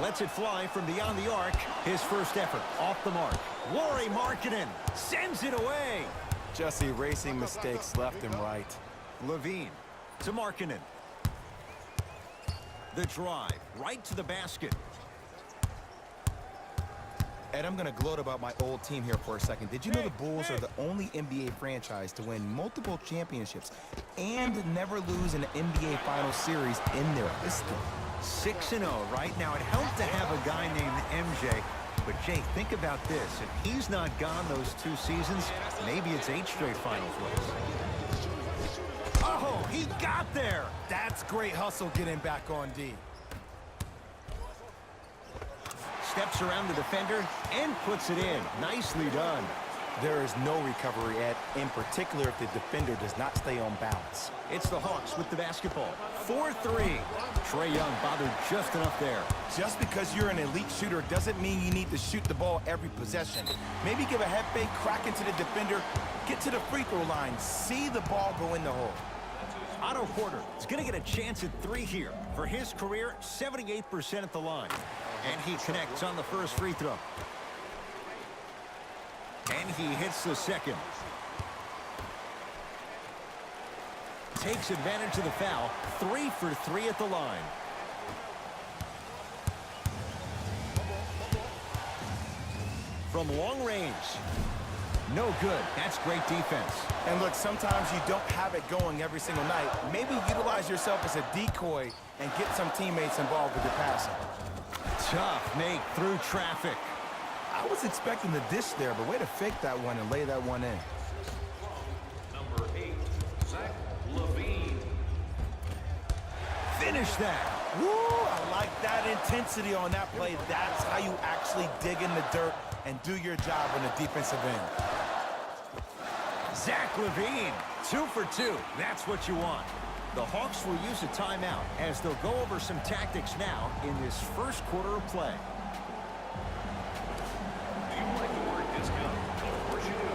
Lets it fly from beyond the arc. His first effort off the mark. Lauri Markkanen sends it away. Just erasing mistakes left and right. Lavine to Markkanen. The drive right to the basket. Ed, I'm going to gloat about my old team here for a second. Did you know the Bulls are the only NBA franchise to win multiple championships and never lose an NBA Finals series in their history? 6-0 right now. It helped to have a guy named MJ. But, Jay, think about this. If he's not gone those 2 seasons, maybe it's 8 straight finals wins. Oh, he got there. That's great hustle getting back on D. Steps around the defender and puts it in. Nicely done. There is no recovery, Ed, in particular if the defender does not stay on balance. It's the Hawks with the basketball. 4-3. Trae Young bothered just enough there. Just because you're an elite shooter doesn't mean you need to shoot the ball every possession. Maybe give a head fake, crack into the defender, get to the free throw line, see the ball go in the hole. Otto Porter is going to get a chance at 3 here. For his career, 78% at the line. And he connects on the first free throw. And he hits the second. Takes advantage of the foul. 3 for 3 at the line. From long range. No good. That's great defense. And look, sometimes you don't have it going every single night. Maybe utilize yourself as a decoy and get some teammates involved with your passing. Tough make through traffic. I was expecting the dish there, but way to fake that one and lay that one in. Number 8, Lavine. Finish that. Woo! I like that intensity on that play. That's how you actually dig in the dirt and do your job on the defensive end. Lavine, 2 for 2. That's what you want. The Hawks will use a timeout as they'll go over some tactics now in this first quarter of play. Do you like the word discount? Of course you do.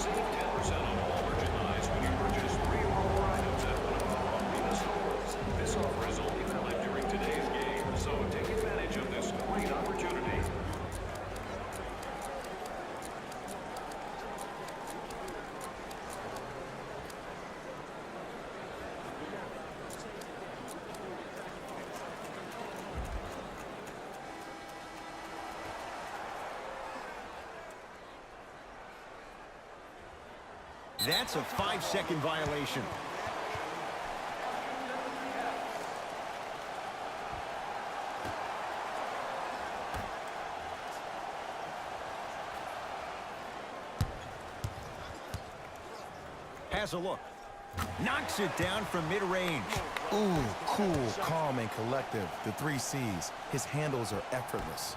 Save 10% on all merchandise when you purchase 3 or more items at one of our Lavine stores. This offer is only valid during today's game, so take advantage of this great opportunity. That's a 5-second violation. Has a look. Knocks it down from mid-range. Ooh, cool, calm, and collective. The 3 C's. His handles are effortless.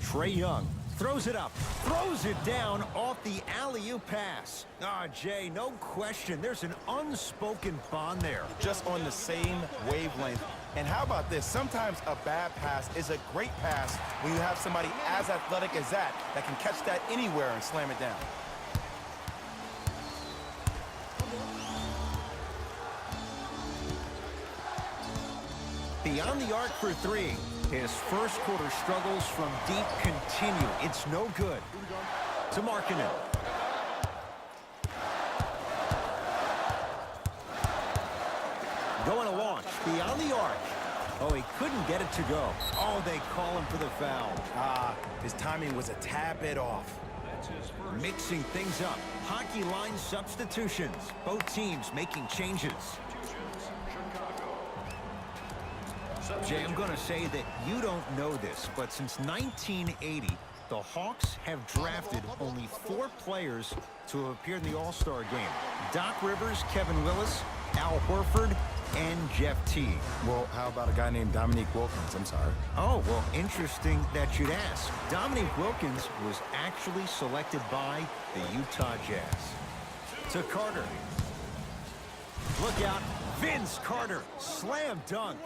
Trae Young throws it up, throws it down off the alley-oop pass. Jay, no question. There's an unspoken bond there. Just on the same wavelength. And how about this? Sometimes a bad pass is a great pass when you have somebody as athletic as that can catch that anywhere and slam it down. Beyond the arc for 3. His first quarter struggles from deep continue. It's no good. To Markkanen. Going to launch beyond the arc. Oh, he couldn't get it to go. Oh, they call him for the foul. His timing was a tad bit off. Mixing things up. Hockey line substitutions. Both teams making changes. Jay, I'm going to say that you don't know this, but since 1980, the Hawks have drafted only 4 players to have appeared in the All-Star game. Doc Rivers, Kevin Willis, Al Horford, and Jeff Teague. Well, how about a guy named Dominique Wilkins? I'm sorry. Oh, well, interesting that you'd ask. Dominique Wilkins was actually selected by the Utah Jazz. To Carter. Look out. Vince Carter. Slam dunk.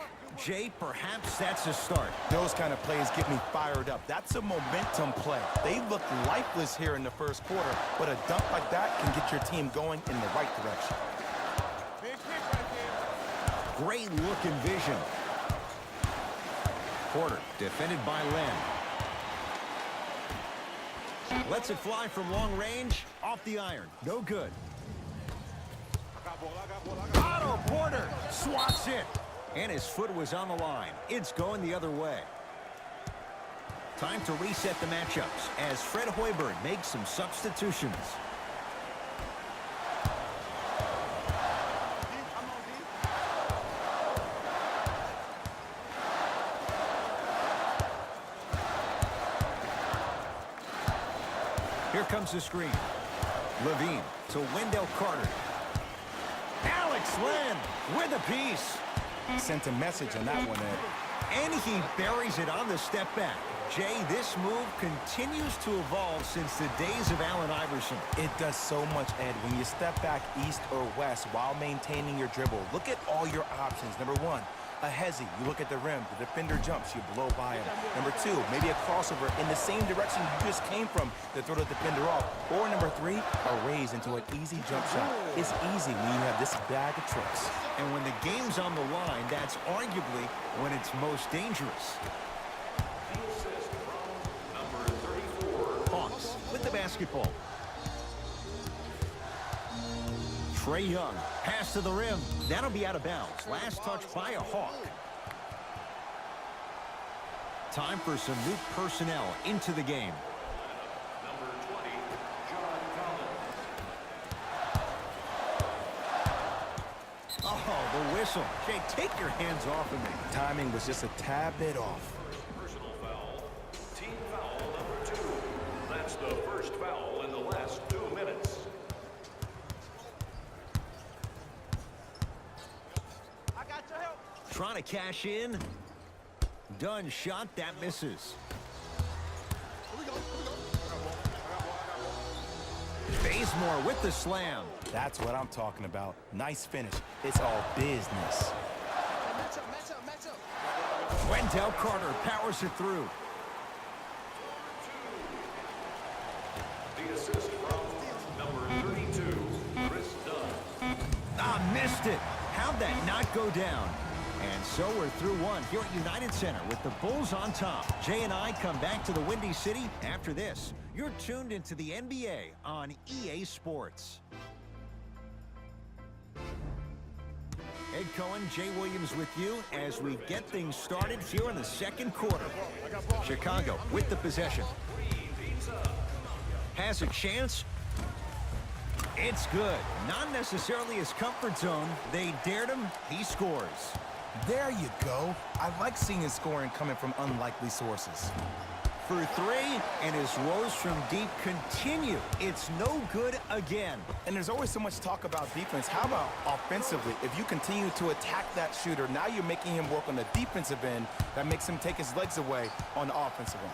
Jay, perhaps that's a start. Those kind of plays get me fired up. That's a momentum play. They look lifeless here in the first quarter, but a dunk like that can get your team going in the right direction. Great looking vision. Porter, defended by Len. Lets it fly from long range, off the iron. No good. Otto Porter swats it. And his foot was on the line. It's going the other way. Time to reset the matchups as Fred Hoiberg makes some substitutions. Here comes the screen. Lavine to Wendell Carter. Alex Len with a piece. Sent a message on that one, Ed. And he buries it on the step back. Jay, this move continues to evolve since the days of Allen Iverson. It does so much, Ed. When you step back east or west while maintaining your dribble, look at all your options. Number one, a hezi. You look at the rim. The defender jumps. You blow by him. Number two, maybe a crossover in the same direction you just came from to throw the defender off. Or number three, a raise into an easy jump shot. It's easy when you have this bag of tricks. And when the game's on the line, that's arguably when it's most dangerous. The assist from number 34. Hawks with the basketball. Trae Young, pass to the rim. That'll be out of bounds. Last touch by a Hawk. Time for some new personnel into the game. Number 20, John Collins. Oh, the whistle. Jay, take your hands off of me. Timing was just a tad bit off. Personal foul. Team foul number 2. That's the first foul in the last 2 minutes. Trying to cash in. Done shot. That misses. Bazemore with the slam. That's what I'm talking about. Nice finish. It's all business. Wendell Carter powers it through. The assist from number 32, Chris Dunn. Ah, missed it. How'd that not go down? And so we're through one here at United Center with the Bulls on top. Jay and I come back to the Windy City after this. You're tuned into the NBA on EA Sports. Ed Cohen, Jay Williams with you as we get things started here in the second quarter. Chicago with the possession. Has a chance. It's good. Not necessarily his comfort zone. They dared him. He scores. There you go. I like seeing his scoring coming from unlikely sources. For three, and his woes from deep continue. It's no good again. And there's always so much talk about defense. How about offensively? If you continue to attack that shooter, now you're making him work on the defensive end. That makes him take his legs away on the offensive end.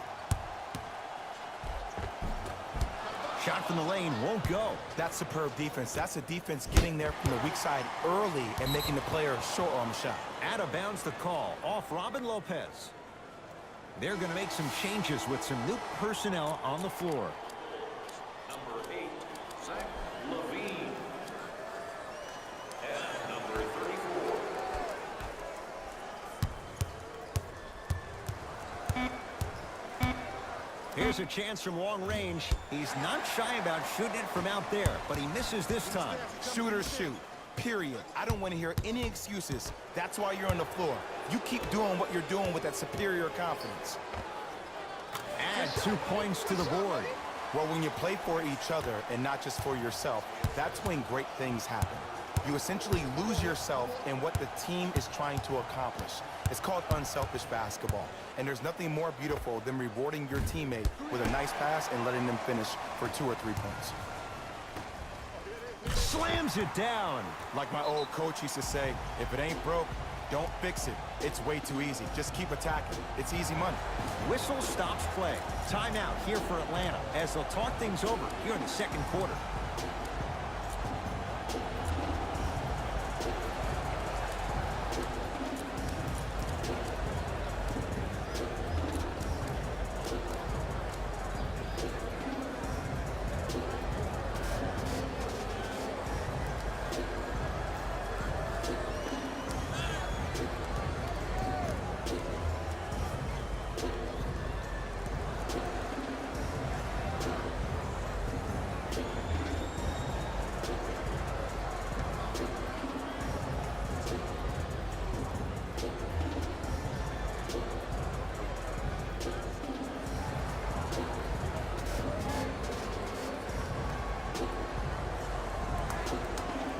Shot from the lane won't go. That's superb defense. That's a defense getting there from the weak side early and making the player short on the shot. Out of bounds the call. Off Robin Lopez. They're going to make some changes with some new personnel on the floor. Number 8, Zach Lavine. And number 34. Here's a chance from long range. He's not shy about shooting it from out there, but he misses this time. Shooters shoot. Period. I don't want to hear any excuses. That's why you're on the floor. You keep doing what you're doing with that superior confidence. Add 2 points to the board. Well, when you play for each other and not just for yourself, that's when great things happen. You essentially lose yourself in what the team is trying to accomplish. It's called unselfish basketball. And there's nothing more beautiful than rewarding your teammate with a nice pass and letting them finish for 2 or 3 points. Slams it down. Like my old coach used to say, if it ain't broke, don't fix it. It's way too easy. Just keep attacking. It's easy money. Whistle stops play. Timeout here for Atlanta as they'll talk things over here in the second quarter.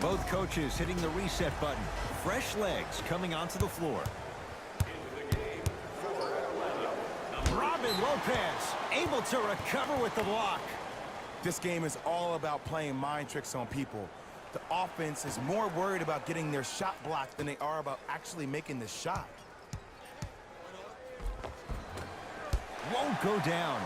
Both coaches hitting the reset button. Fresh legs coming onto the floor. Robin Lopez able to recover with the block. This game is all about playing mind tricks on people. The offense is more worried about getting their shot blocked than they are about actually making the shot. Won't go down.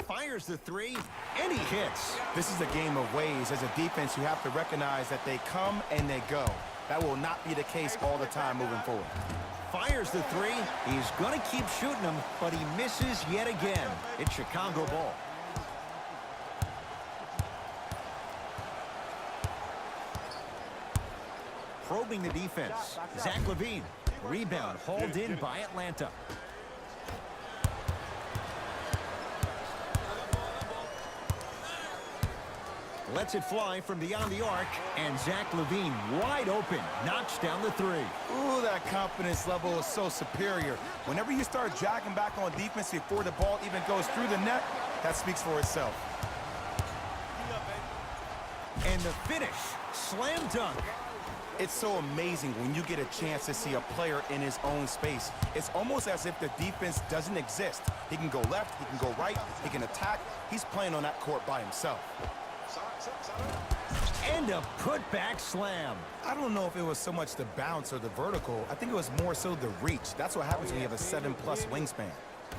Fires the three, and he hits. This is a game of ways. As a defense, you have to recognize that they come and they go. That will not be the case all the time moving forward. Fires the three. He's going to keep shooting them, but he misses yet again. It's Chicago ball. Probing the defense. Zach Lavine. Rebound hauled in by Atlanta. Lets it fly from beyond the arc, and Zach Lavine wide open, knocks down the three. Ooh, that confidence level is so superior. Whenever you start jogging back on defense before the ball even goes through the net, that speaks for itself. And the finish, slam dunk. It's so amazing when you get a chance to see a player in his own space. It's almost as if the defense doesn't exist. He can go left, he can go right, he can attack. He's playing on that court by himself. And a putback slam. I don't know if it was so much the bounce or the vertical. I think it was more so the reach. That's what happens when you have a 7+ wingspan.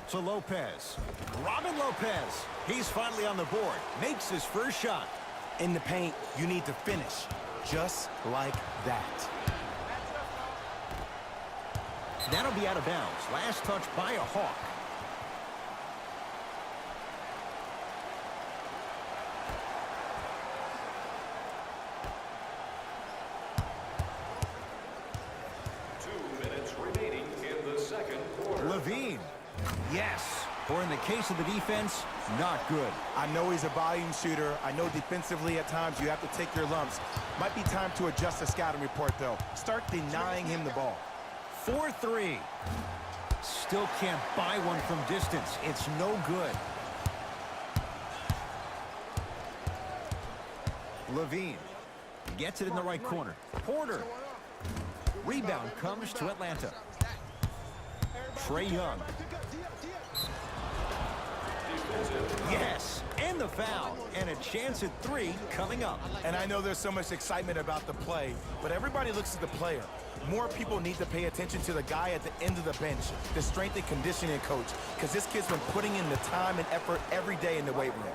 To Lopez. Robin Lopez. He's finally on the board. Makes his first shot. In the paint, you need to finish. Just like that. That'll be out of bounds. Last touch by a Hawk. Lavine. Yes. Or in the case of the defense, not good. I know he's a volume shooter. I know defensively at times you have to take your lumps. Might be time to adjust the scouting report, though. Start denying him the ball. 4-3. Still can't buy one from distance. It's no good. Lavine gets it in the right corner. Porter. Rebound comes to Atlanta. Trae Young. Yes, and the foul, and a chance at three coming up. And I know there's so much excitement about the play, but everybody looks at the player. More people need to pay attention to the guy at the end of the bench, the strength and conditioning coach, because this kid's been putting in the time and effort every day in the weight room.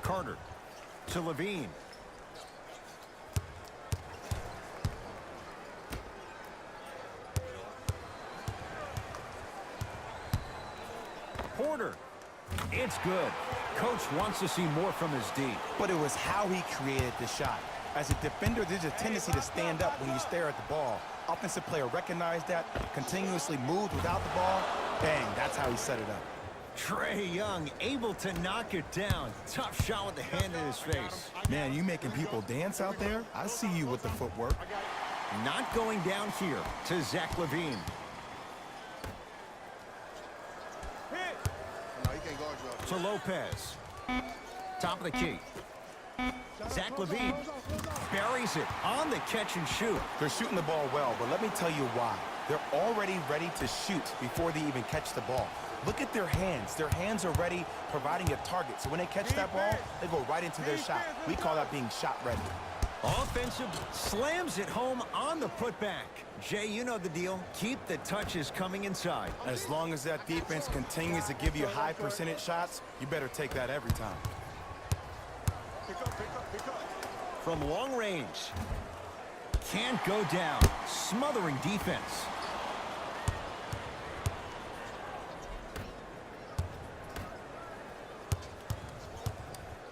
Carter to Lavine. Porter. It's good. Coach wants to see more from his D. But it was how he created the shot. As a defender, there's a tendency to stand up when you stare at the ball. Offensive player recognized that, continuously moved without the ball. Bang, that's how he set it up. Trae Young able to knock it down. Tough shot with the hand in his face. Man, you making people dance out there? I see you with the footwork. Not going down here to Zach Lavine. To Lopez. Top of the key. Zach Lavine buries it on the catch and shoot. They're shooting the ball well, but let me tell you why. They're already ready to shoot before they even catch the ball. Look at their hands. Their hands are ready, providing a target. So when they catch that ball, they go right into their shot. We call that being shot ready. Offensive slams it home on the putback. Jay, you know the deal. Keep the touches coming inside. As long as that defense continues to give you high percentage shots, you better take that every time. From long range. Can't go down. Smothering defense.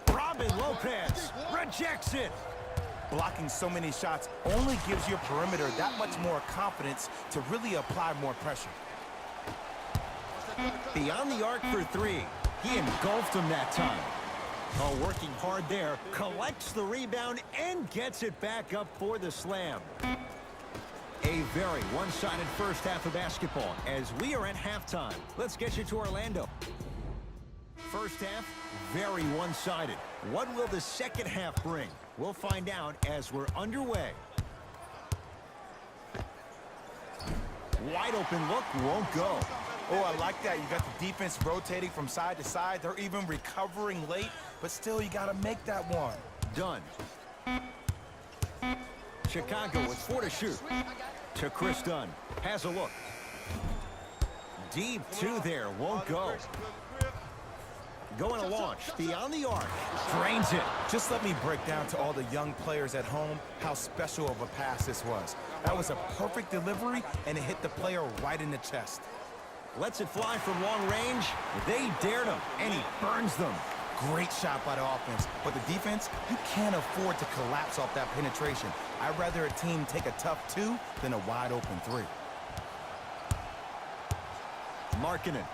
Robin Lopez rejects it. Blocking so many shots only gives your perimeter that much more confidence to really apply more pressure. Beyond the arc for three. He engulfed him that time. Oh, working hard there. Collects the rebound and gets it back up for the slam. A very one-sided first half of basketball as we are at halftime. Let's get you to Orlando. First half, very one-sided. What will the second half bring? We'll find out as we're underway. Wide open look won't go. Oh, I like that. You got the defense rotating from side to side. They're even recovering late, but still you got to make that one. Done. Chicago with 4 to shoot. To Chris Dunn. Has a look. Deep two there. Won't go. Going to launch. Beyond the arc. Drains it. Just let me break down to all the young players at home how special of a pass this was. That was a perfect delivery, and it hit the player right in the chest. Lets it fly from long range. They dared him, and he burns them. Great shot by the offense, but the defense, you can't afford to collapse off that penetration. I'd rather a team take a tough two than a wide open three. Markkanen.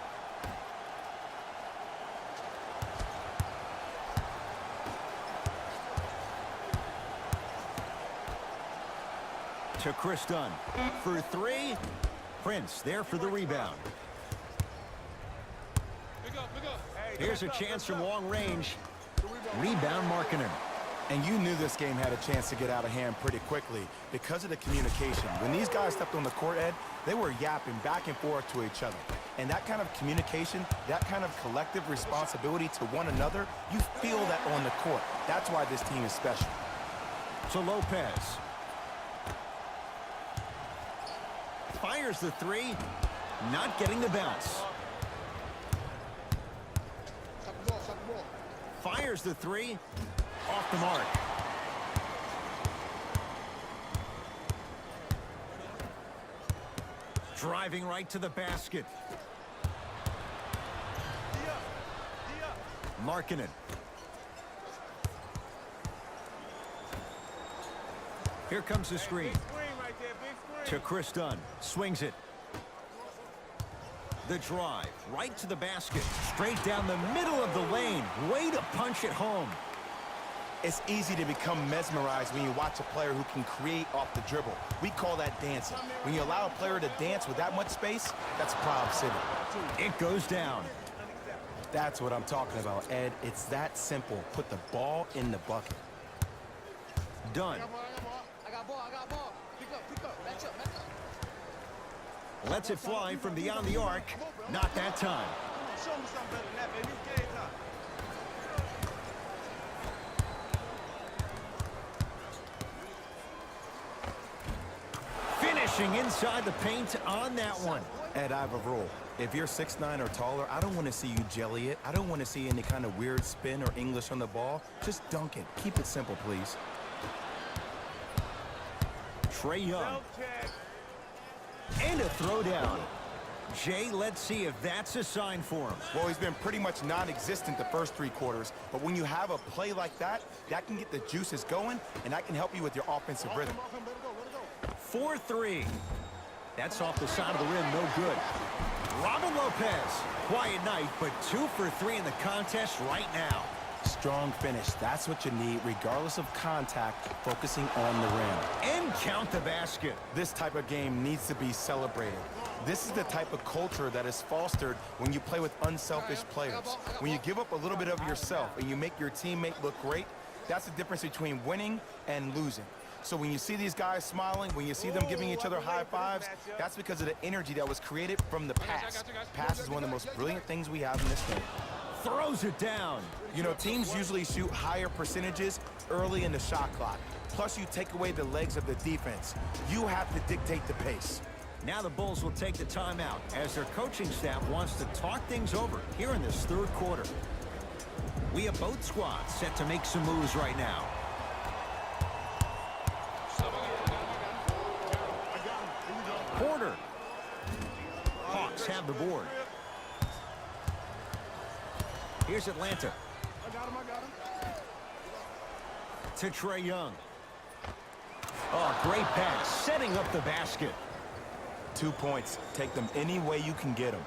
To Chris Dunn. For three. Prince there for the rebound. Here's a chance from long range. Rebound Markkanen. And you knew this game had a chance to get out of hand pretty quickly because of the communication. When these guys stepped on the court, Ed, they were yapping back and forth to each other. And that kind of communication, that kind of collective responsibility to one another, you feel that on the court. That's why this team is special. To Lopez. Fires the three. Not getting the bounce. Fires the three. Off the mark. Driving right to the basket. Markkanen. Here comes the screen. To Chris Dunn. Swings it. The drive. Right to the basket. Straight down the middle of the lane. Way to punch it home. It's easy to become mesmerized when you watch a player who can create off the dribble. We call that dancing. When you allow a player to dance with that much space, that's Prob City. It goes down. That's what I'm talking about, Ed. It's that simple. Put the ball in the bucket. Done. I got ball. Pick up. Match up. Lets it fly from beyond the arc. Not that time. Show me something better than that, baby. It's game time. Finishing inside the paint on that one. Ed, I have a rule. If you're 6'9" or taller, I don't want to see you jelly it. I don't want to see any kind of weird spin or English on the ball. Just dunk it. Keep it simple, please. Trae Young. And a throwdown. Jay, let's see if that's a sign for him. Well, he's been pretty much non-existent the first 3 quarters, but when you have a play like that, that can get the juices going, and that can help you with your offensive rhythm. 4-3. That's off the side of the rim, no good. Robin Lopez. Quiet night, but 2 for 3 in the contest right now. Strong finish. That's what you need, regardless of contact, focusing on the rim. And count the basket. This type of game needs to be celebrated. This is the type of culture that is fostered when you play with unselfish players. When you give up a little bit of yourself and you make your teammate look great, that's the difference between winning and losing. So when you see these guys smiling, when you see them giving each other high fives, that's because of the energy that was created from the pass. Pass is one of the most brilliant things we have in this game. Throws it down. You know, teams usually shoot higher percentages early in the shot clock. Plus, you take away the legs of the defense. You have to dictate the pace. Now the Bulls will take the timeout as their coaching staff wants to talk things over here in this third quarter. We have both squads set to make some moves right now. Porter. Hawks have the board. Here's Atlanta. I got him. To Trae Young. Oh, great pass, setting up the basket. 2 points. Take them any way you can get them.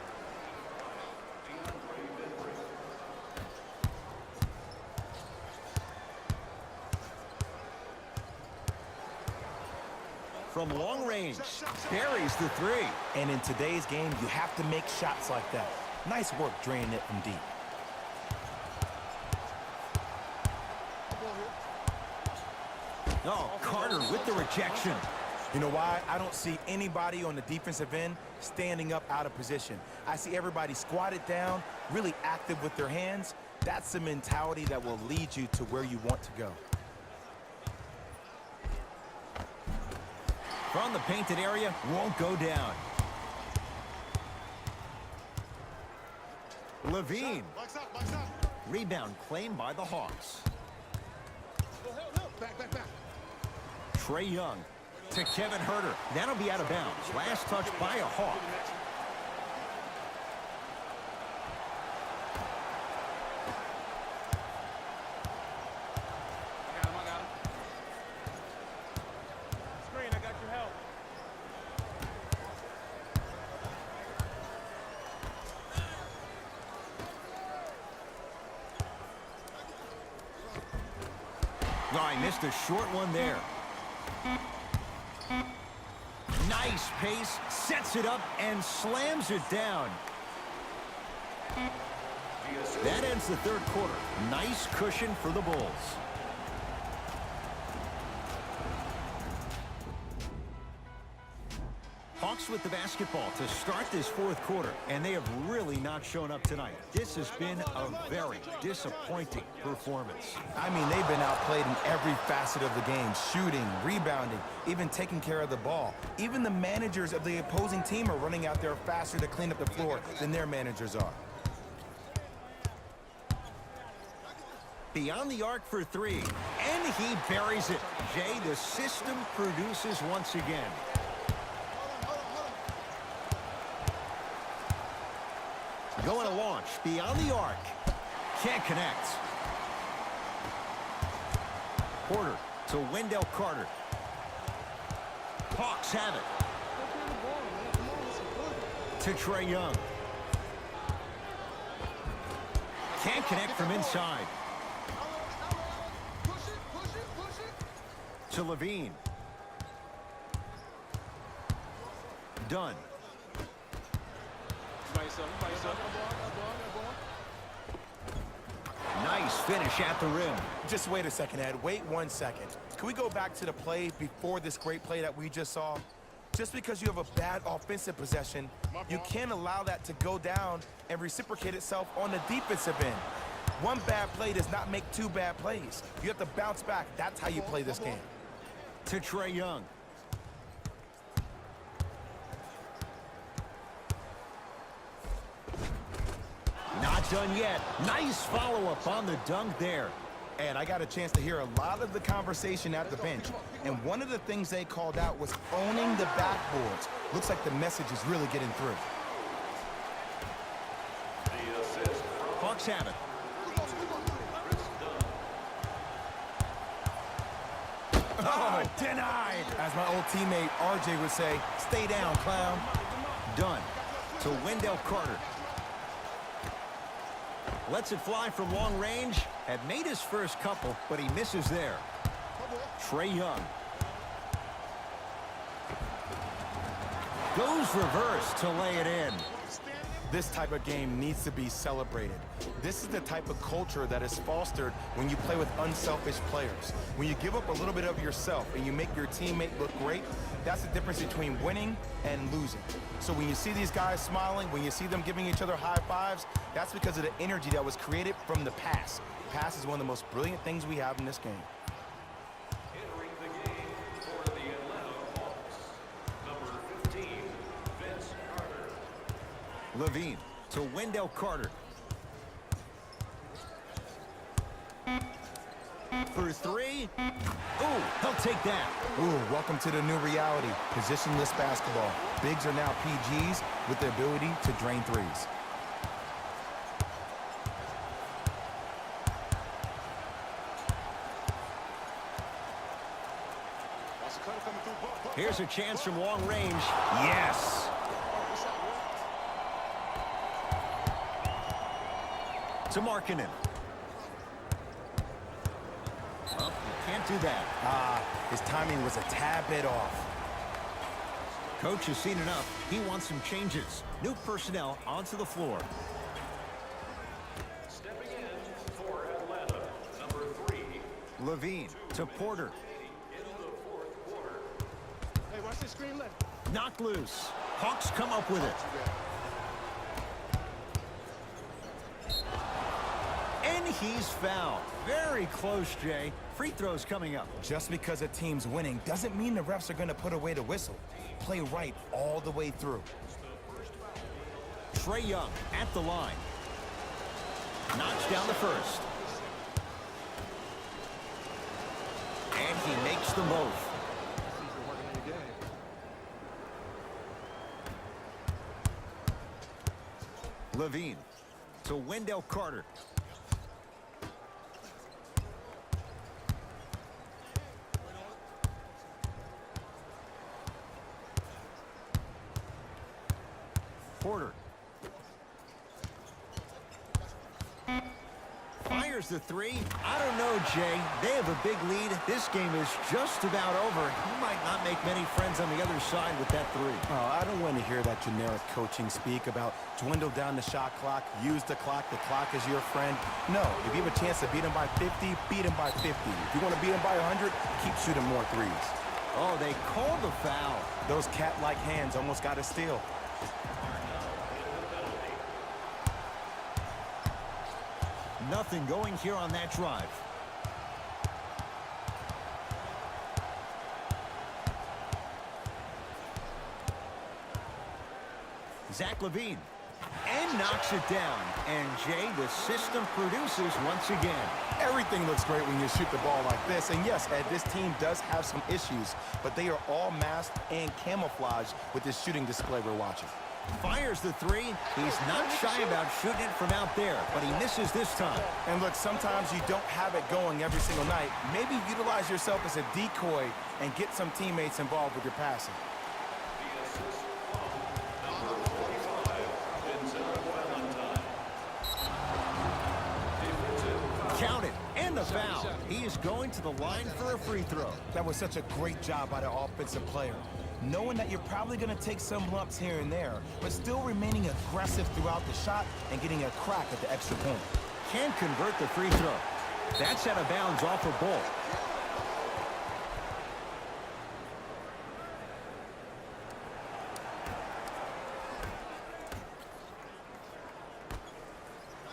From long range, buries the three. And in today's game, you have to make shots like that. Nice work draining it from deep. Oh, Carter with the rejection. You know why? I don't see anybody on the defensive end standing up out of position. I see everybody squatted down, really active with their hands. That's the mentality that will lead you to where you want to go. From the painted area, won't go down. Lavine. Box out. Rebound claimed by the Hawks. Back. Trae Young to Kevin Herter. That'll be out of bounds. Last touch by a Hawk. I got him. Screen, I got your help. No, I missed a short one there. Nice pace, sets it up, and slams it down. That ends the third quarter. Nice cushion for the Bulls. Hawks with the basketball to start this fourth quarter, and they have really not shown up tonight. This has been a very disappointing performance. I mean, they've been outplayed in every facet of the game. Shooting, rebounding, even taking care of the ball. Even the managers of the opposing team are running out there faster to clean up the floor than their managers are. Beyond the arc for three, and he buries it. Jay, the system produces once again. Going to launch beyond the arc. Can't connect. Porter to Wendell Carter. Hawks have it. To Trae Young. Can't connect from inside. Push it. To Lavine. Done. Nice finish at the rim. Just wait a second, Ed. Wait 1 second. Can we go back to the play before this great play that we just saw? Just because you have a bad offensive possession, you can't allow that to go down and reciprocate itself on the defensive end. One bad play does not make two bad plays. You have to bounce back. That's how you play this game. To Trae Young. Not done yet. Nice follow-up on the dunk there. And I got a chance to hear a lot of the conversation at the bench. And one of the things they called out was owning the backboards. Looks like the message is really getting through. Hawks have it. Oh, denied. As my old teammate RJ would say, stay down, clown. Done. To Wendell Carter. Lets it fly from long range. Had made his first couple, but he misses there. Trae Young. Goes reverse to lay it in. This type of game needs to be celebrated. This is the type of culture that is fostered when you play with unselfish players. When you give up a little bit of yourself and you make your teammate look great, that's the difference between winning and losing. So when you see these guys smiling, when you see them giving each other high fives, that's because of the energy that was created from the pass. Pass is one of the most brilliant things we have in this game. Entering the game for the Atlanta Hawks, number 15, Vince Carter. Lavine to Wendell Carter. For three. Ooh, he'll take that. Ooh, welcome to the new reality. Positionless basketball. Bigs are now PGs with the ability to drain threes. Here's a chance from long range. Yes. To Markkanen. Well, you can't do that. His timing was a tad bit off. Coach has seen enough. He wants some changes. New personnel onto the floor. Stepping in for Atlanta, number 3. Lavine to Porter. Hey, watch this screen left. Knocked loose. Hawks come up with it. And he's fouled. Very close, Jay. Free throws coming up. Just because a team's winning doesn't mean the refs are going to put away the whistle. Play right all the way through. Trae Young at the line. Knocks down the first. And he makes them both. Lavine to Wendell Carter. Porter. Fires the three. I don't know, Jay. They have a big lead. This game is just about over. He might not make many friends on the other side with that three. Oh, I don't want to hear that generic coaching speak about dwindle down the shot clock, use the clock is your friend. No, if you have a chance to beat him by 50, beat him by 50. If you want to beat him by 100, keep shooting more threes. Oh, they called the foul. Those cat-like hands almost got a steal. Nothing going here on that drive. Zach Lavine. And knocks it down. And, Jay, the system produces once again. Everything looks great when you shoot the ball like this. And yes, Ed, this team does have some issues, but they are all masked and camouflaged with this shooting display we're watching. Fires the three. He's not shy about shooting it from out there, but he misses this time. And look, sometimes you don't have it going every single night. Maybe utilize yourself as a decoy and get some teammates involved with your passing. Count it. And the foul. He is going to the line for a free throw. That was such a great job by the offensive player. Knowing that you're probably going to take some lumps here and there, but still remaining aggressive throughout the shot and getting a crack at the extra point. Can convert the free throw. That's out of bounds off a ball.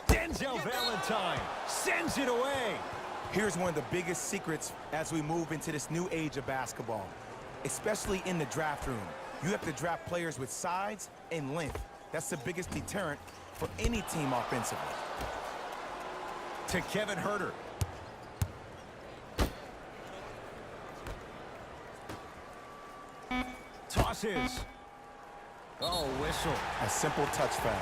Denzel Valentine sends it away. Here's one of the biggest secrets as we move into this new age of basketball, especially in the draft room. You have to draft players with size and length. That's the biggest deterrent for any team offensively. To Kevin Huerter. Tosses. Oh, whistle. A simple touch foul.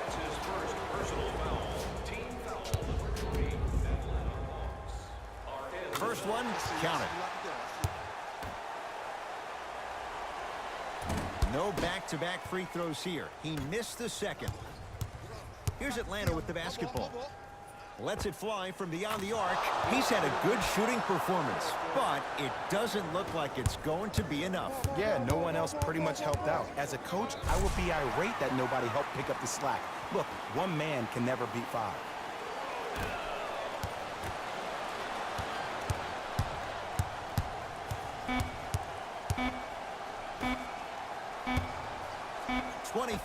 That's his first personal foul. Team foul number 3. Atlanta Hawks are in. First one, count it. No back-to-back free throws here. He missed the second. Here's Atlanta with the basketball. Lets it fly from beyond the arc. He's had a good shooting performance, but it doesn't look like it's going to be enough. Yeah, no one else pretty much helped out. As a coach, I would be irate that nobody helped pick up the slack. Look, one man can never beat five.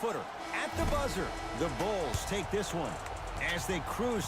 Footer at the buzzer. The Bulls take this one as they cruise